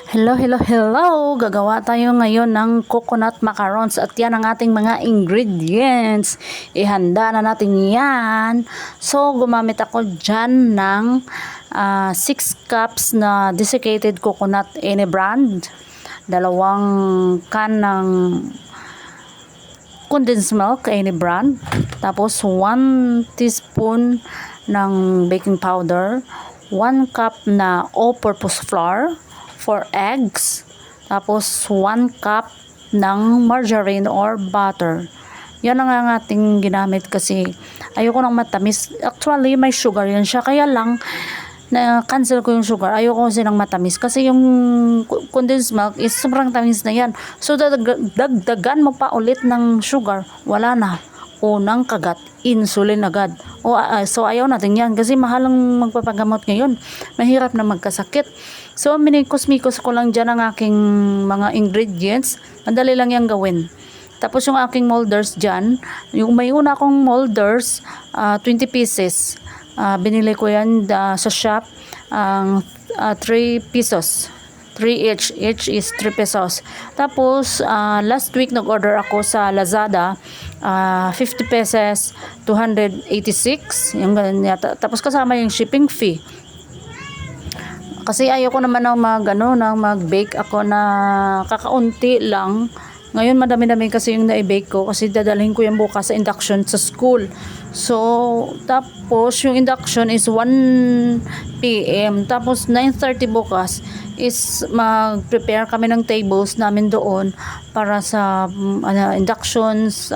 Hello, hello, hello! Gagawa tayo ngayon ng coconut macarons at yan ang ating mga ingredients. Ihanda na natin yan. So, gumamit ako dyan ng 6 cups na desiccated coconut any brand. 2 can ng condensed milk any brand. Tapos 1 teaspoon ng baking powder. 1 cup na all-purpose flour. 4 eggs, tapos 1 cup ng margarine or butter. Yan ang ating ginamit kasi ayoko nang matamis. Actually, may sugar yan siya. Kaya lang, na-cancel ko yung sugar. Ayoko kasi ng matamis. Kasi yung condensed milk is sobrang tamis na yan. So, dagdagan mo pa ulit ng sugar. Wala na. Unang kagat, insulin agad. So ayaw natin yan kasi mahal ang magpapagamot ngayon. Mahirap na magkasakit. So minikos-mikos ko lang dyan ang aking mga ingredients. Madali lang yan gawin. Tapos yung aking molders dyan, yung may una akong molders, 20 pieces. Binili ko yan sa shop, 3 pesos. 3 each. Each is 3 pesos. Tapos, last week nag-order ako sa Lazada. 50 pesos, 286. Yung ganun yata. Tapos kasama yung shipping fee. Kasi ayoko naman ng mag-bake ako na kakaunti lang. Ngayon madami-dami kasi yung na-bake ko kasi dadalhin ko yung bukas sa induction sa school. So, tapos yung induction is 1 p.m. Tapos 9:30 bukas is mag-prepare kami ng tables namin doon para sa inductions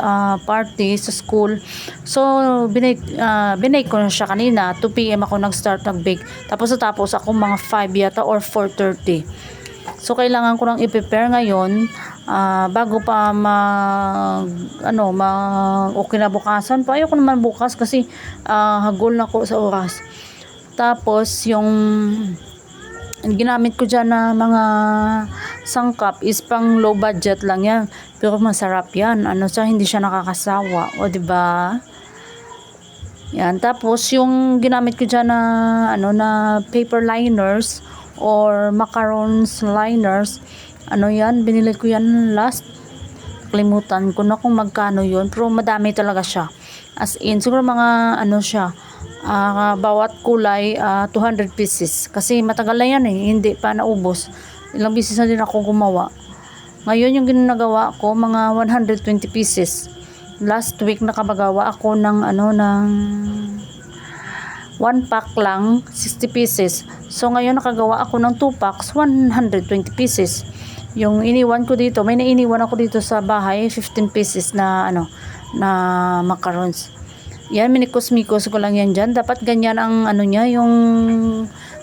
party sa school. So, binake ko na siya kanina. 2 p.m. ako nag-start nag-bake. Tapos ako mga 5 yata or 4:30. So, kailangan ko nang i-prepare ngayon bago pa okay na bukasan pa. Ayoko naman bukas kasi hagol na ko sa oras. Tapos, yung ginamit ko dyan na mga sangkap is pang low budget lang yan. Pero masarap yan. Hindi siya nakakasawa. O, diba? Yan. Tapos, yung ginamit ko dyan na paper liners or macarons liners, binili ko yan last. Kalimutan ko na kung magkano yun. Pero madami talaga siya. As in, siguro mga bawat kulay 200 pieces. Kasi matagal na yan hindi pa naubos. Ilang pieces na din ako gumawa. Ngayon yung ginagawa ko, mga 120 pieces. Last week nakabagawa ako ng 1 pack lang, 60 pieces. So ngayon nakagawa ako ng 2 packs, 120 pieces. Yung iniwan ko dito, may nainiwan ako dito sa bahay, 15 pieces na na macarons. Yan, minikos-mikos ko lang yan dyan. Dapat ganyan ang niya, yung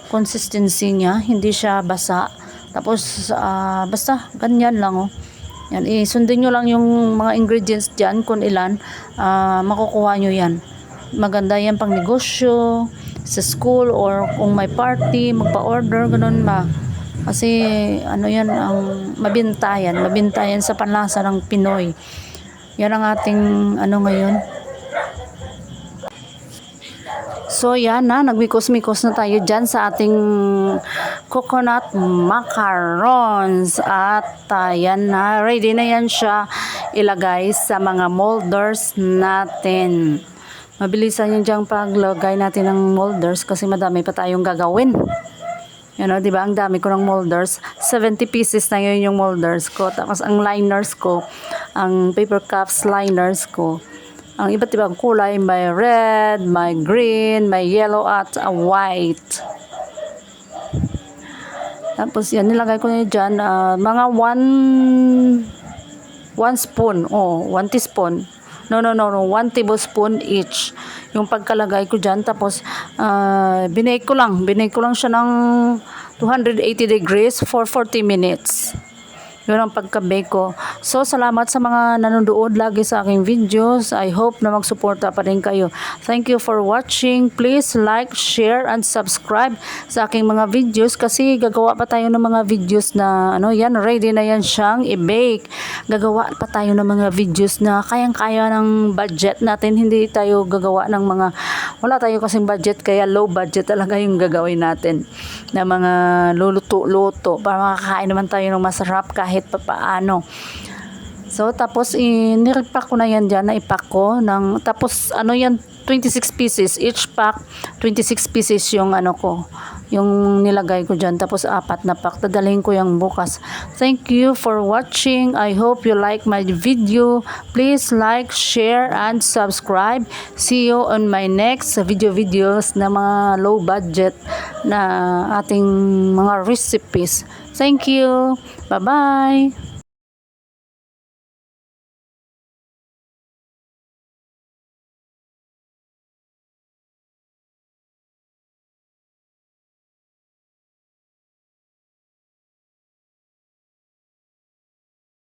consistency niya, hindi siya basa. Tapos basta ganyan lang Yan, sundin nyo lang yung mga ingredients dyan kung ilan, makukuha nyo yan. Maganda yan pang negosyo, sa school, or kung may party, magpa-order, ganun ba. Kasi, yan, ang mabintayan sa panlasa ng Pinoy. Yan ang ating, ngayon. So, yan nagmikos-mikos na tayo dyan sa ating coconut macarons. At, yan ready na yan siya ilagay sa mga molders natin. Mabilisan yung diyang paglagay natin ng molders kasi madami pa tayong gagawin. Yan diba? Ang dami ko ng molders. 70 pieces na yun yung molders ko. Tapos ang liners ko, ang paper cups liners ko, ang iba't ibang kulay, may red, may green, may yellow at white. Tapos yan, nilagay ko na dyan, mga 1 spoon, 1 teaspoon. No, 1 tablespoon each yung pagkalagay ko dyan. Tapos binake ko lang siya ng 280 degrees for 40 minutes. Yun ang pagka-bake ko. So, salamat sa mga nanonood lagi sa aking videos. I hope na magsuporta pa rin kayo. Thank you for watching. Please like, share, and subscribe sa aking mga videos kasi gagawa pa tayo ng mga videos na yan, ready na yan siyang i-bake. Gagawa pa tayo ng mga videos na kayang-kaya ng budget natin. Hindi tayo gagawa ng mga, wala tayo kasing budget, kaya low budget talaga yung gagawin natin na mga luluto-luto para makakain naman tayo ng masarap kahit papaano. So, tapos nirepack ko na yan dyan, naipack ko ng, tapos yan, 26 pieces, each pack 26 pieces yung yung nilagay ko dyan, tapos 4 na pack, dadalhin ko yung bukas. Thank you for watching. I hope you like my video. Please like, share, and subscribe. See you on my next videos na mga low budget na ating mga recipes. Thank you. Bye bye.